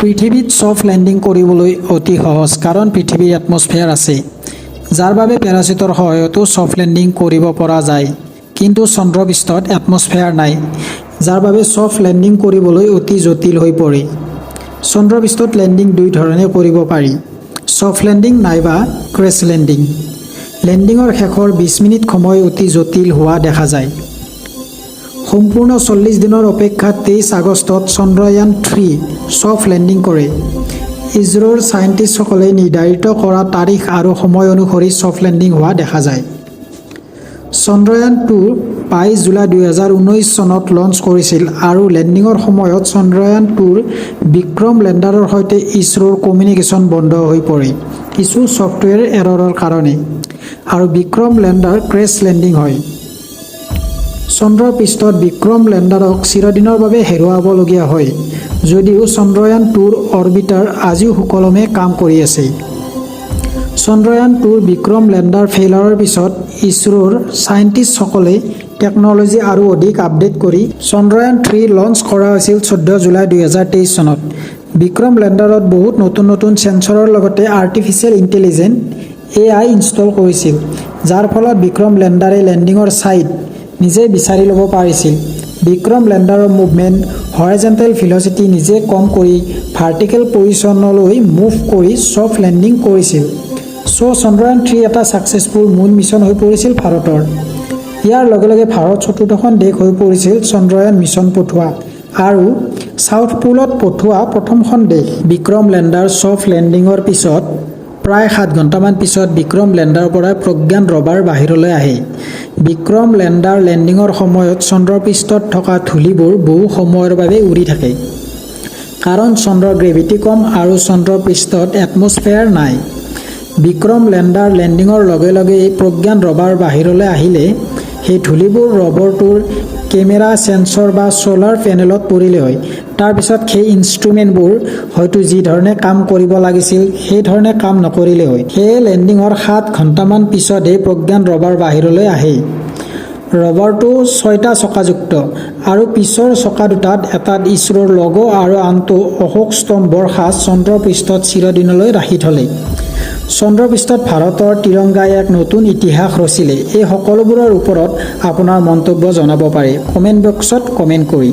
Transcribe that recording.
পৃথিৱীত soft landing কৰিবলৈ অতি সহজ, কাৰণ পৃথিৱীৰ এটমস্ফিয়াৰ আছে, যাৰ বাবে পেৰাচুটৰ সহায়তো ছফ্ট লেণ্ডিং কৰিব পৰা যায়। কিন্তু চন্দ্ৰপৃষ্ঠত এটমস্ফিয়াৰ নাই, যাৰ বাবে ছফ্ট লেণ্ডিং কৰিবলৈ অতি জটিল হৈ পৰে। চন্দ্ৰপৃষ্ঠত লেণ্ডিং দুই ধৰণে কৰিব পাৰি, ছফ্ট লেণ্ডিং নাইবা ক্ৰেছ লেণ্ডিং। লেণ্ডিঙৰ শেষৰ 20 মিনিট সময় অতি জটিল হোৱা দেখা যায়। সম্পূৰ্ণ 40 দিনৰ অপেক্ষাত 23 আগষ্টত চন্দ্ৰয়ান 3 ছফ্ট লেণ্ডিং কৰে। ইছৰোৰ চাইণ্টিষ্টসকলে নিৰ্ধাৰিত কৰা তাৰিখ আৰু সময় অনুসৰি ছফ্ট লেণ্ডিং হোৱা দেখা যায়। চন্দ্ৰয়ান 2 22 জুলাই 2019 চনত লঞ্চ কৰিছিল আৰু লেণ্ডিঙৰ সময়ত চন্দ্ৰয়ান 2ৰ বিক্ৰম লেণ্ডাৰৰ সৈতে ইছৰোৰ কমিউনিকেশ্যন বন্ধ হৈ পৰে কিছু ছফ্টৱেৰ এৰৰৰ কাৰণে, আৰু বিক্ৰম লেণ্ডাৰ ক্ৰেছ লেণ্ডিং হয়। চন্দ্ৰৰ পৃষ্ঠত বিক্ৰম লেণ্ডাৰক চিৰদিনৰ বাবে হেৰুৱাবলগীয়া হয়, যদিও চন্দ্ৰয়ান 2ৰ অৰ্বিটাৰ আজিও সুকলমে কাম কৰি আছে। চন্দ্ৰয়ান 2ৰ বিক্ৰম লেণ্ডাৰ ফেইলাৰৰ পিছত ইছৰোৰ চাইণ্টিষ্টসকলে টেকন'লজি আৰু অধিক আপডেট কৰি চন্দ্ৰয়ান 3 লঞ্চ কৰা হৈছিল 14 জুলাই 2023 চনত। বিক্ৰম লেণ্ডাৰত বহুত নতুন চেঞ্চৰৰ লগতে আৰ্টিফিচিয়েল ইণ্টেলিজেন্স AI ইনষ্টল কৰিছিল, যাৰ ফলত বিক্ৰম লেণ্ডাৰে লেণ্ডিঙৰ ছাইট নিজে বিচাৰি ল'ব পাৰিছিল। বিক্ৰম লেণ্ডাৰৰ মুভমেণ্ট হৰাইজণ্টেল ভেল'চিটি নিজে কম কৰি ভাৰ্টিকেল পজিশ্যনলৈ মুভ কৰি ছফ্ট লেণ্ডিং কৰিছিল। চন্দ্ৰয়ান 3 এটা ছাকচেছফুল মুন মিছন হৈ পৰিছিল ভাৰতৰ। ইয়াৰ লগে লগে ভাৰত চতুৰ্থখন দেশ হৈ পৰিছিল চন্দ্ৰয়ান মিছন পঠোৱা আৰু ছাউথ পোলত পঠোৱা প্ৰথমখন দেশ। বিক্ৰম লেণ্ডাৰ ছফ্ট লেণ্ডিঙৰ পিছত প্ৰায় 7 ঘণ্টামান পিছত বিক্ৰম লেণ্ডাৰৰ পৰা প্ৰজ্ঞান ৰভাৰ বাহিৰলৈ আহে। বিক্ৰম লেণ্ডাৰ লেণ্ডিঙৰ সময়ত চন্দ্ৰপৃষ্ঠত থকা ধূলিবোৰ বহু সময়ৰ বাবে উৰি থাকে, কাৰণ চন্দ্ৰৰ গ্ৰেভিটি কম আৰু চন্দ্ৰপৃষ্ঠত এটমস্ফিয়াৰ নাই। বিক্ৰম লেণ্ডাৰ লেণ্ডিঙৰ লগে লগে এই প্ৰজ্ঞান ৰভাৰ বাহিৰলৈ আহিলে সেই ধূলিবোৰ ৰভাৰটোৰ কেমেৰা, সেন্সৰ বা ছ'লাৰ পেনেলত পৰিলে হয়। তাৰপিছত সেই ইনষ্ট্ৰুমেণ্টবোৰ হয়তো যি ধৰণে কাম কৰিব লাগিছিল সেই ধৰণে কাম নকৰিলে হয়। সেয়ে লেণ্ডিঙৰ 7 ঘণ্টামান পিছতহে প্ৰজ্ঞান ৰভাৰ বাহিৰলৈ আহে। ৰভাৰটো 6টা চকাযুক্ত আৰু পিছৰ চকা দুটাত এটাত ইছৰোৰ লগো আৰু আনটো অশোক স্তম্ভৰ সাজ চন্দ্ৰপৃষ্ঠত চিৰদিনলৈ ৰাখি থলে। চন্দ্ৰপৃষ্ঠত ভাৰতৰ তিৰংগাই এক নতুন ইতিহাস ৰচিলে। এই সকলোবোৰৰ ওপৰত আপোনাৰ মন্তব্য জনাব পাৰে কমেণ্ট বক্সত কমেণ্ট কৰি।